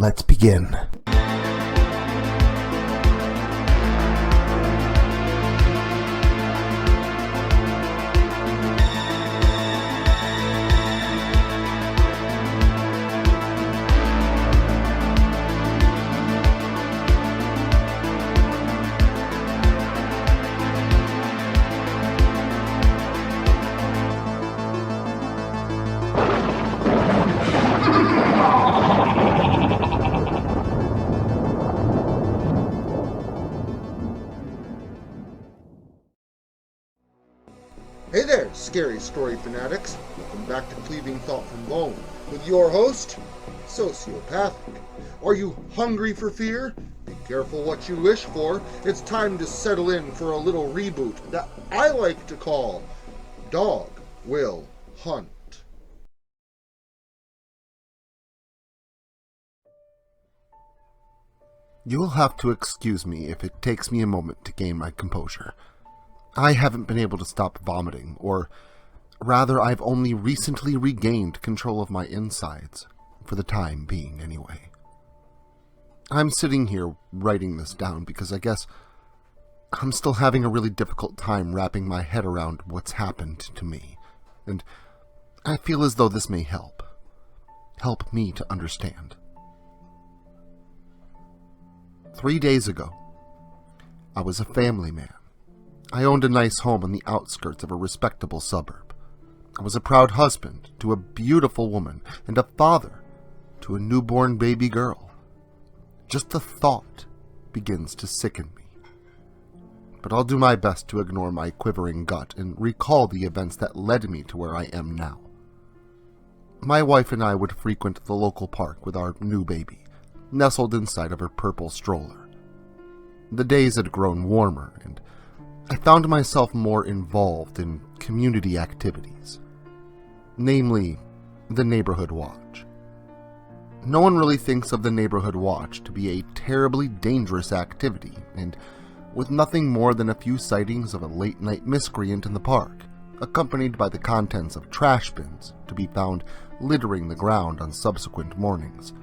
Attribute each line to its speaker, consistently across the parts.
Speaker 1: Let's begin.
Speaker 2: Hey there, scary story fanatics. Welcome back to Cleaving Thought from Bone with your host, Sociopathic. Are you hungry for fear? Be careful what you wish for. It's time to settle in for a little reboot that I like to call Dog Will Hunt.
Speaker 1: You'll have to excuse me if it takes me a moment to gain my composure. I haven't been able to stop vomiting, or rather I've only recently regained control of my insides, for the time being anyway. I'm sitting here writing this down because I guess I'm still having a really difficult time wrapping my head around what's happened to me, and I feel as though this may help me to understand. 3 days ago, I was a family man. I owned a nice home on the outskirts of a respectable suburb. I was a proud husband to a beautiful woman and a father to a newborn baby girl. Just the thought begins to sicken me. But I'll do my best to ignore my quivering gut and recall the events that led me to where I am now. My wife and I would frequent the local park with our new baby, nestled inside of her purple stroller. The days had grown warmer, and I found myself more involved in community activities, namely the Neighborhood Watch. No one really thinks of the Neighborhood Watch to be a terribly dangerous activity, and with nothing more than a few sightings of a late-night miscreant in the park, accompanied by the contents of trash bins to be found littering the ground on subsequent mornings,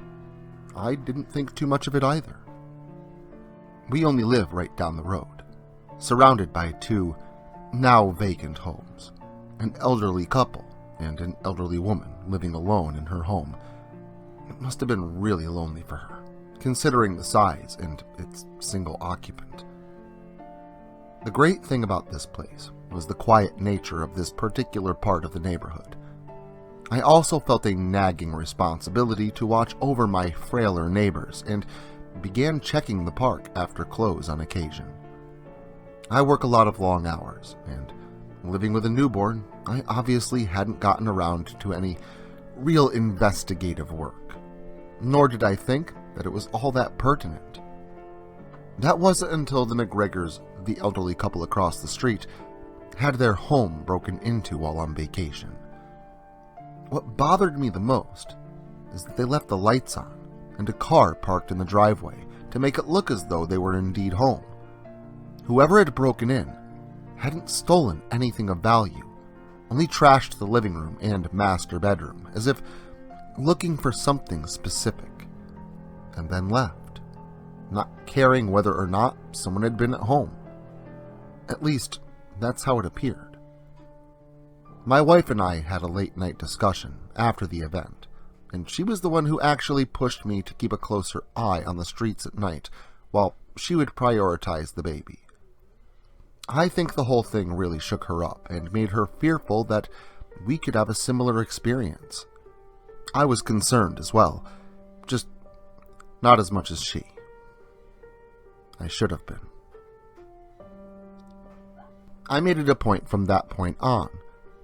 Speaker 1: I didn't think too much of it either. We only live right down the road, surrounded by two now vacant homes, an elderly couple and an elderly woman living alone in her home. It must have been really lonely for her, considering the size and its single occupant. The great thing about this place was the quiet nature of this particular part of the neighborhood. I also felt a nagging responsibility to watch over my frailer neighbors and began checking the park after close on occasion. I work a lot of long hours, and living with a newborn, I obviously hadn't gotten around to any real investigative work, nor did I think that it was all that pertinent. That wasn't until the McGregors, the elderly couple across the street, had their home broken into while on vacation. What bothered me the most is that they left the lights on and a car parked in the driveway to make it look as though they were indeed home. Whoever had broken in hadn't stolen anything of value, only trashed the living room and master bedroom, as if looking for something specific, and then left, not caring whether or not someone had been at home. At least, that's how it appeared. My wife and I had a late-night discussion after the event, and she was the one who actually pushed me to keep a closer eye on the streets at night, while she would prioritize the baby. I think the whole thing really shook her up and made her fearful that we could have a similar experience. I was concerned as well, just not as much as she. I should have been. I made it a point from that point on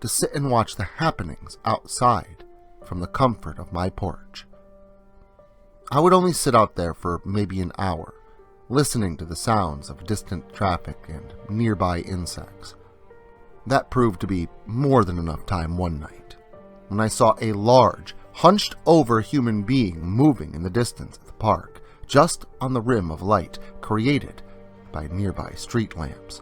Speaker 1: to sit and watch the happenings outside from the comfort of my porch. I would only sit out there for maybe an hour, listening to the sounds of distant traffic and nearby insects. That proved to be more than enough time one night, when I saw a large, hunched-over human being moving in the distance of the park, just on the rim of light created by nearby street lamps.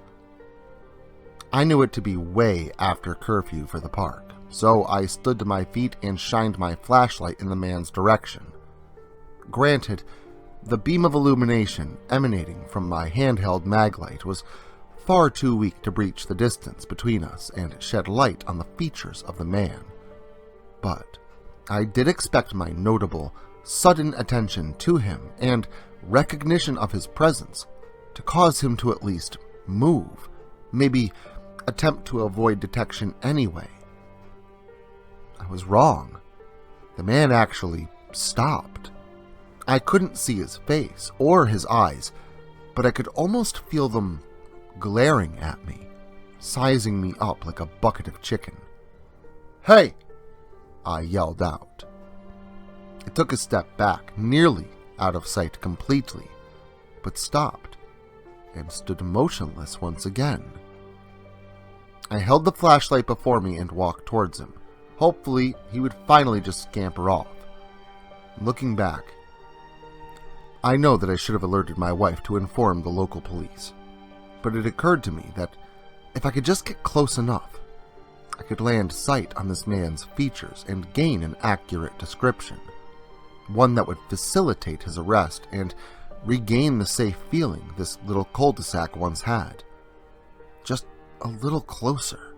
Speaker 1: I knew it to be way after curfew for the park, so I stood to my feet and shined my flashlight in the man's direction. Granted, the beam of illumination emanating from my handheld MacLeod was far too weak to breach the distance between us and shed light on the features of the man. But I did expect my notable, sudden attention to him and recognition of his presence to cause him to at least move, maybe attempt to avoid detection anyway. I was wrong. The man actually stopped. I couldn't see his face or his eyes, but I could almost feel them glaring at me, sizing me up like a bucket of chicken. "Hey!" I yelled out. It took a step back, nearly out of sight completely, but stopped and stood motionless once again. I held the flashlight before me and walked towards him. Hopefully, he would finally just scamper off. Looking back, I know that I should have alerted my wife to inform the local police, but it occurred to me that if I could just get close enough, I could land sight on this man's features and gain an accurate description, one that would facilitate his arrest and regain the safe feeling this little cul-de-sac once had. Just a little closer.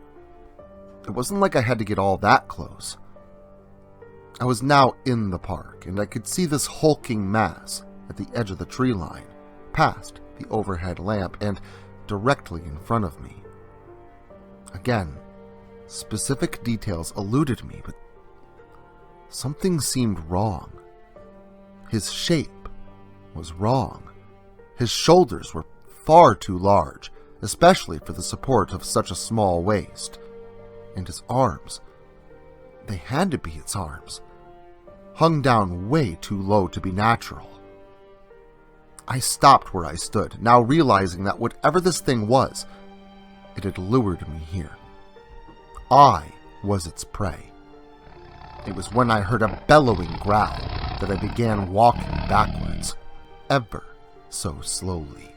Speaker 1: It wasn't like I had to get all that close. I was now in the park, and I could see this hulking mass at the edge of the tree line, past the overhead lamp, and directly in front of me. Again, specific details eluded me, but something seemed wrong. His shape was wrong. His shoulders were far too large, especially for the support of such a small waist. And his arms, they had to be its arms, hung down way too low to be natural. I stopped where I stood, now realizing that whatever this thing was, it had lured me here. I was its prey. It was when I heard a bellowing growl that I began walking backwards, ever so slowly.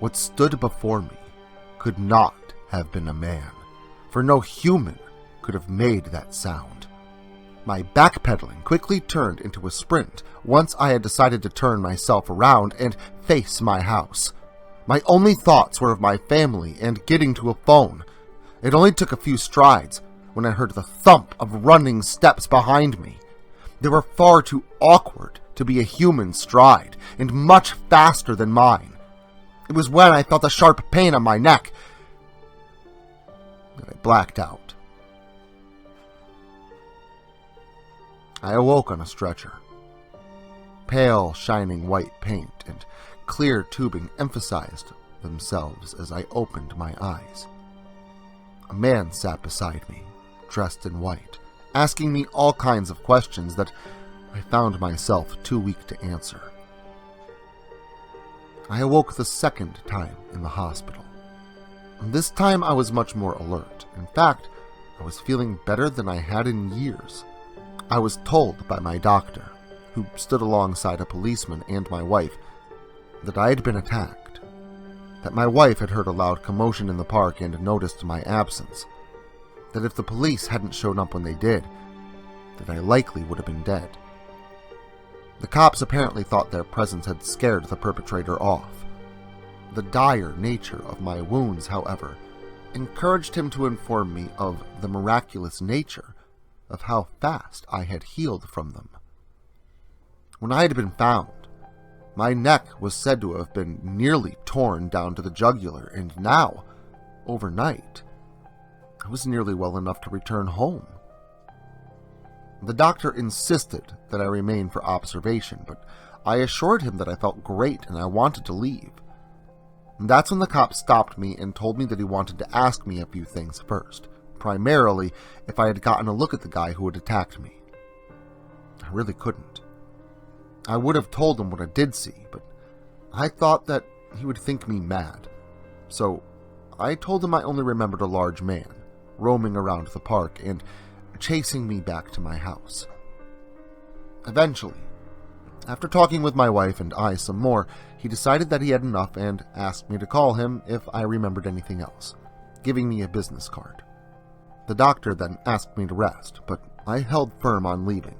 Speaker 1: What stood before me could not have been a man, for no human could have made that sound. My backpedaling quickly turned into a sprint once I had decided to turn myself around and face my house. My only thoughts were of my family and getting to a phone. It only took a few strides when I heard the thump of running steps behind me. They were far too awkward to be a human stride, and much faster than mine. It was when I felt a sharp pain on my neck that I blacked out. I awoke on a stretcher. Pale, shining white paint and clear tubing emphasized themselves as I opened my eyes. A man sat beside me, dressed in white, asking me all kinds of questions that I found myself too weak to answer. I awoke the second time in the hospital. This time I was much more alert. In fact, I was feeling better than I had in years. I was told by my doctor, who stood alongside a policeman and my wife, that I had been attacked, that my wife had heard a loud commotion in the park and noticed my absence, that if the police hadn't shown up when they did, that I likely would have been dead. The cops apparently thought their presence had scared the perpetrator off. The dire nature of my wounds, however, encouraged him to inform me of the miraculous nature of how fast I had healed from them. When I had been found, my neck was said to have been nearly torn down to the jugular, and now, overnight, I was nearly well enough to return home. The doctor insisted that I remain for observation, but I assured him that I felt great and I wanted to leave. And that's when the cop stopped me and told me that he wanted to ask me a few things first, primarily if I had gotten a look at the guy who had attacked me. I really couldn't. I would have told him what I did see, but I thought that he would think me mad. So I told him I only remembered a large man roaming around the park and chasing me back to my house. Eventually, after talking with my wife and I some more, he decided that he had enough and asked me to call him if I remembered anything else, giving me a business card. The doctor then asked me to rest, but I held firm on leaving,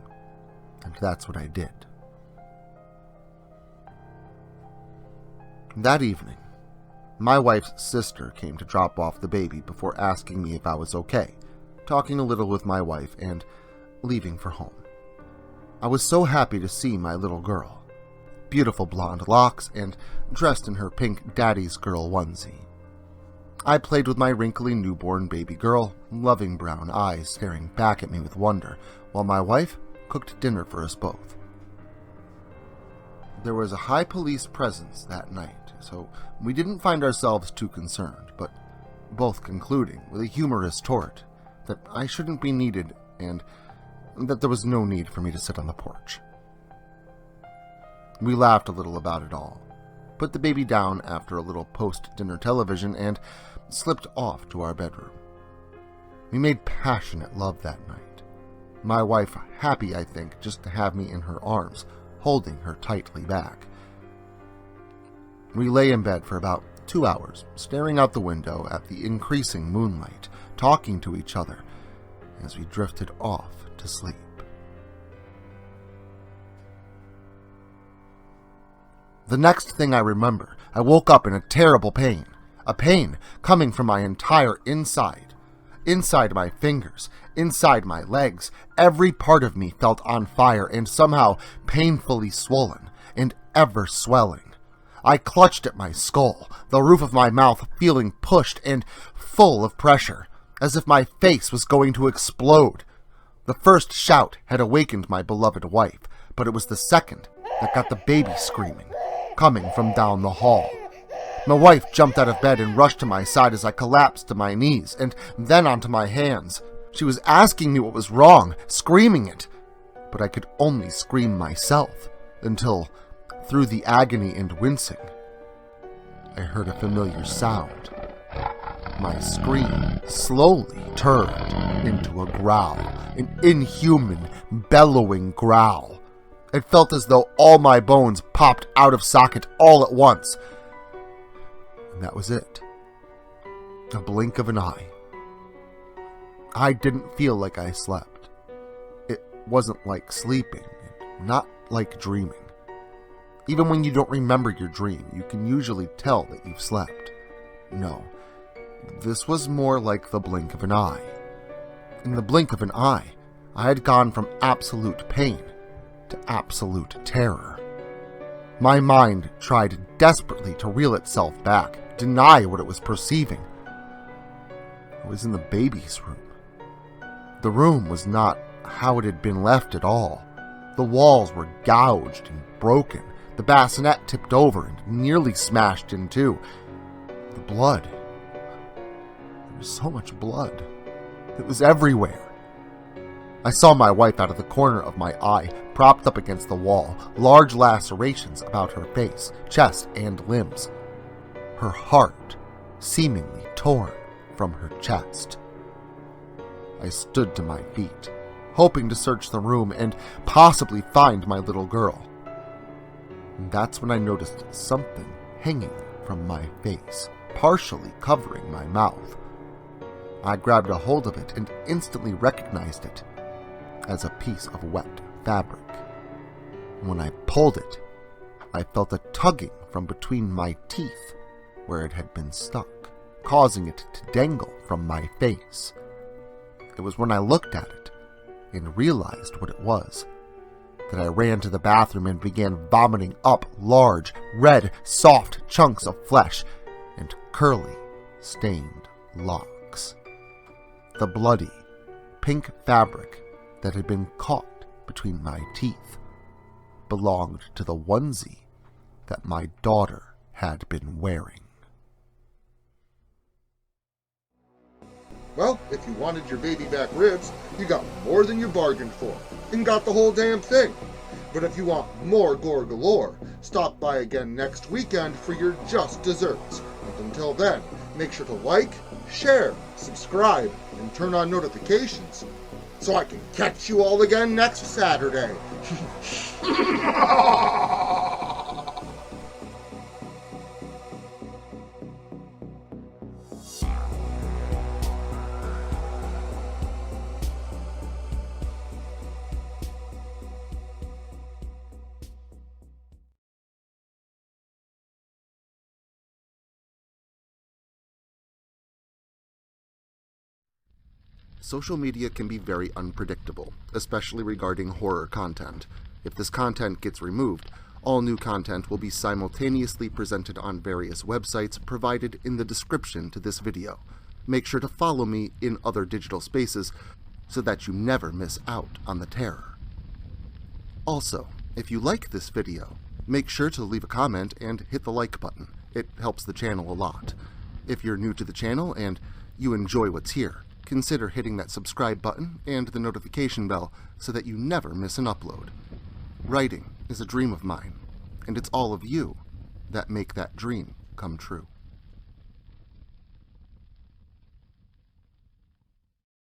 Speaker 1: and that's what I did. That evening, my wife's sister came to drop off the baby before asking me if I was okay, talking a little with my wife, and leaving for home. I was so happy to see my little girl, beautiful blonde locks and dressed in her pink daddy's girl onesie. I played with my wrinkly newborn baby girl, loving brown eyes staring back at me with wonder, while my wife cooked dinner for us both. There was a high police presence that night, so we didn't find ourselves too concerned, but both concluding with a humorous tort that I shouldn't be needed and that there was no need for me to sit on the porch. We laughed a little about it all, put the baby down after a little post-dinner television, and slipped off to our bedroom. We made passionate love that night, my wife happy, I think, just to have me in her arms, holding her tightly back. We lay in bed for about 2 hours, staring out the window at the increasing moonlight, talking to each other as we drifted off to sleep. The next thing I remember, I woke up in a terrible pain, a pain coming from my entire inside my fingers, inside my legs. Every part of me felt on fire and somehow painfully swollen and ever swelling. I clutched at my skull, the roof of my mouth feeling pushed and full of pressure, as if my face was going to explode. The first shout had awakened my beloved wife, but it was the second that got the baby screaming, coming from down the hall. My wife jumped out of bed and rushed to my side as I collapsed to my knees, and then onto my hands. She was asking me what was wrong, screaming it, but I could only scream myself, until, through the agony and wincing, I heard a familiar sound. My scream slowly turned into a growl, an inhuman, bellowing growl. It felt as though all my bones popped out of socket all at once. And that was it. A blink of an eye. I didn't feel like I slept. It wasn't like sleeping, not like dreaming. Even when you don't remember your dream, you can usually tell that you've slept. No, this was more like the blink of an eye. In the blink of an eye, I had gone from absolute pain to absolute terror. My mind tried desperately to reel itself back, deny what it was perceiving. I was in the baby's room. The room was not how it had been left at all. The walls were gouged and broken, the bassinet tipped over and nearly smashed in two. The blood. There was so much blood. It was everywhere. I saw my wife out of the corner of my eye, propped up against the wall, large lacerations about her face, chest, and limbs. Her heart seemingly torn from her chest. I stood to my feet, hoping to search the room and possibly find my little girl. And that's when I noticed something hanging from my face, partially covering my mouth. I grabbed a hold of it and instantly recognized it as a piece of wet fabric. When I pulled it, I felt a tugging from between my teeth where it had been stuck, causing it to dangle from my face. It was when I looked at it and realized what it was that I ran to the bathroom and began vomiting up large, red, soft chunks of flesh and curly, stained locks. The bloody, pink fabric that had been caught between my teeth belonged to the onesie that my daughter had been wearing.
Speaker 2: Well, if you wanted your baby back ribs, you got more than you bargained for, and got the whole damn thing. But if you want more gore galore, stop by again next weekend for your just desserts. And until then, make sure to like, share, subscribe, and turn on notifications so I can catch you all again next Saturday.
Speaker 1: Social media can be very unpredictable, especially regarding horror content. If this content gets removed, all new content will be simultaneously presented on various websites provided in the description to this video. Make sure to follow me in other digital spaces so that you never miss out on the terror. Also, if you like this video, make sure to leave a comment and hit the like button. It helps the channel a lot. If you're new to the channel and you enjoy what's here, consider hitting that subscribe button and the notification bell so that you never miss an upload. Writing is a dream of mine, and it's all of you that make that dream come true.